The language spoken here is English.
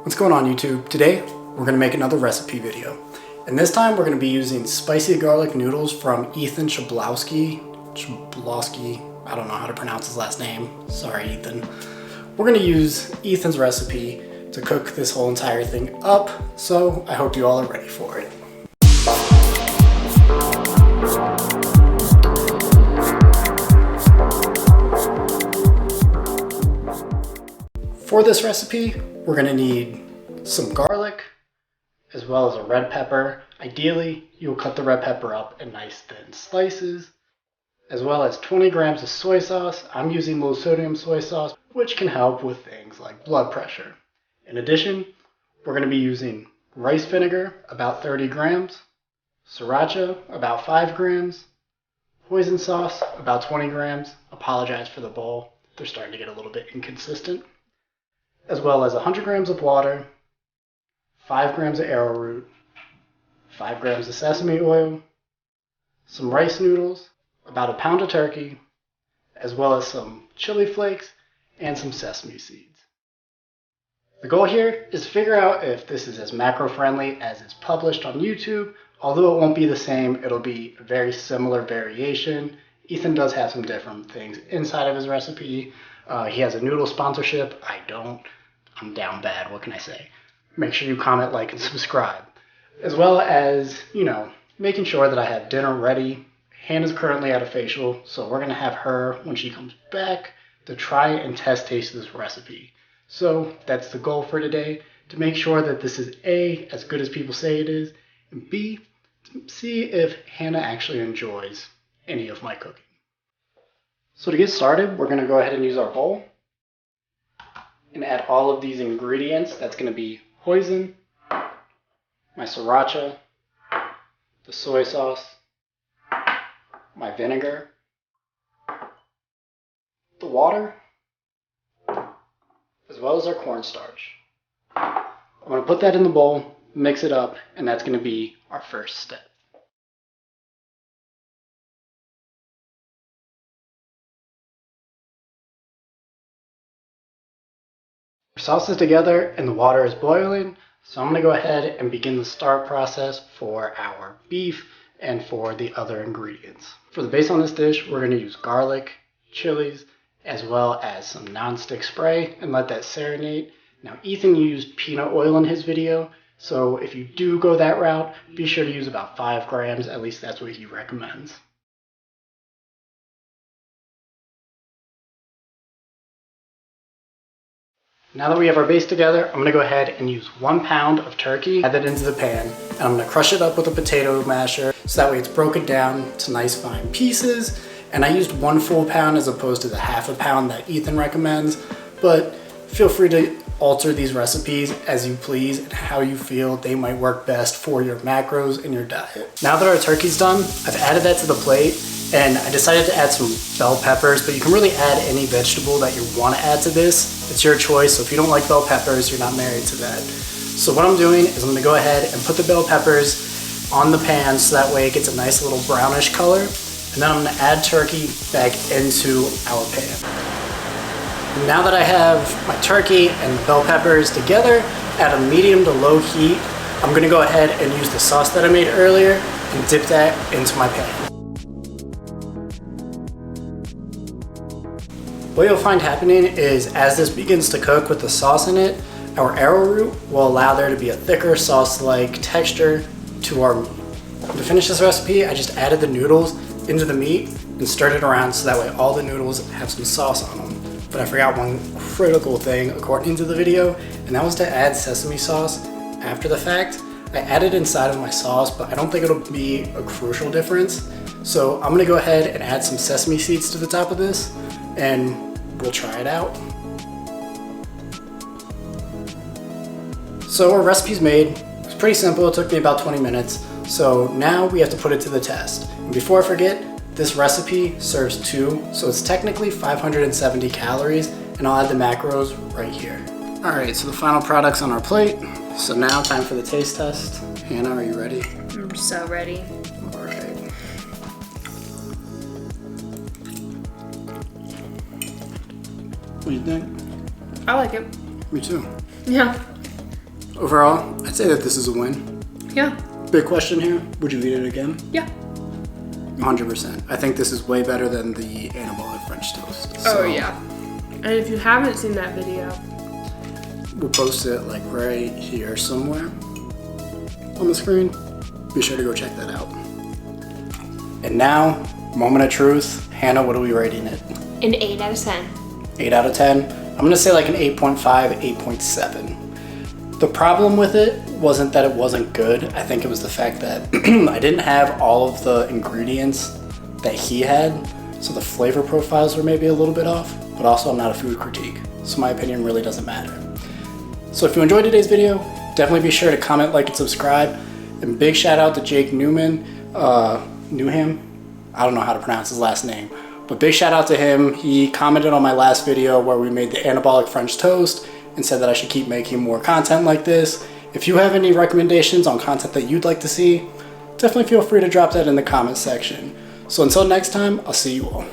What's going on YouTube? Today we're going to make another recipe video, and this time we're going to be using spicy garlic noodles from Ethan Chelbowski. I don't know how to pronounce his last name. Sorry, Ethan. We're going to use Ethan's recipe to cook this whole entire thing up, so I hope you all are ready for it. For this recipe, we're going to need some garlic, as well as a red pepper. Ideally, you'll cut the red pepper up in nice thin slices, as well as 20 grams of soy sauce. I'm using low sodium soy sauce, which can help with things like blood pressure. In addition, we're going to be using rice vinegar, about 30 grams, sriracha, about 5 grams, hoisin sauce, about 20 grams. Apologize for the bowl, they're starting to get a little bit inconsistent. As well as 100 grams of water, 5 grams of arrowroot, 5 grams of sesame oil, some rice noodles, about a pound of turkey, as well as some chili flakes and some sesame seeds. The goal here is to figure out if this is as macro friendly as is published on YouTube. Although it won't be the same, it'll be a very similar variation. Ethan does have some different things inside of his recipe. He has a noodle sponsorship. I don't. I'm down bad, what can I say? Make sure you comment, like, and subscribe. As well as, making sure that I have dinner ready. Hannah's currently at a facial, so we're going to have her, when she comes back, to try and taste this recipe. So that's the goal for today, to make sure that this is A, as good as people say it is, and B, to see if Hannah actually enjoys any of my cooking. So to get started, we're going to go ahead and use our bowl and add all of these ingredients. That's going to be hoisin, my sriracha, the soy sauce, my vinegar, the water, as well as our cornstarch. I'm going to put that in the bowl, mix it up, and that's going to be our first step. Our sauce is together and the water is boiling, so I'm going to go ahead and begin the start process for our beef and for the other ingredients. For the base on this dish, we're going to use garlic, chilies, as well as some non-stick spray and let that serenade. Now, Ethan used peanut oil in his video, so if you do go that route, be sure to use about 5 grams, at least that's what he recommends. Now that we have our base together, I'm going to go ahead and use 1 pound of turkey, add that into the pan, and I'm going to crush it up with a potato masher so that way it's broken down to nice fine pieces. And I used 1 full pound as opposed to the half a pound that Ethan recommends, but feel free to alter these recipes as you please and how you feel they might work best for your macros in your diet. Now that our turkey's done, I've added that to the plate, and I decided to add some bell peppers, but you can really add any vegetable that you want to add to this. It's your choice, so if you don't like bell peppers, you're not married to that. So what I'm doing is I'm going to go ahead and put the bell peppers on the pan so that way it gets a nice little brownish color, and then I'm going to add turkey back into our pan. Now that I have my turkey and the bell peppers together at a medium to low heat, I'm going to go ahead and use the sauce that I made earlier and dip that into my pan. What you'll find happening is as this begins to cook with the sauce in it, our arrowroot will allow there to be a thicker sauce-like texture to our meat. To finish this recipe, I just added the noodles into the meat and stirred it around so that way all the noodles have some sauce on them. But I forgot one critical thing according to the video, and that was to add sesame sauce after the fact. I added inside of my sauce, but I don't think it'll be a crucial difference. So I'm gonna go ahead and add some sesame seeds to the top of this, and we'll try it out. So our recipe's made. It's pretty simple, it took me about 20 minutes. So now we have to put it to the test. And before I forget, this recipe serves 2, so it's technically 570 calories, and I'll add the macros right here. All right, so the final product's on our plate. So now time for the taste test. Hannah, are you ready? I'm so ready. All right. What do you think? I like it. Me too. Yeah. Overall, I'd say that this is a win. Yeah. Big question here, would you eat it again? Yeah. 100%. I think this is way better than the anabolic French toast. Oh yeah. And if you haven't seen that video, we'll post it like right here somewhere on the screen. Be sure to go check that out. And now, moment of truth. Hannah, what are we rating it? an 8 out of 10. 8 out of 10. I'm gonna say like an 8.5, 8.7. The problem with it wasn't that it wasn't good. I think it was the fact that I didn't have all of the ingredients that he had, so the flavor profiles were maybe a little bit off, but also I'm not a food critique, so my opinion really doesn't matter. So if you enjoyed today's video, definitely be sure to comment, like, and subscribe. And big shout out to Jake Newman, Newham? I don't know how to pronounce his last name, but big shout out to him. He commented on my last video where we made the anabolic French toast and said that I should keep making more content like this. If you have any recommendations on content that you'd like to see, definitely feel free to drop that in the comments section. So until next time, I'll see you all.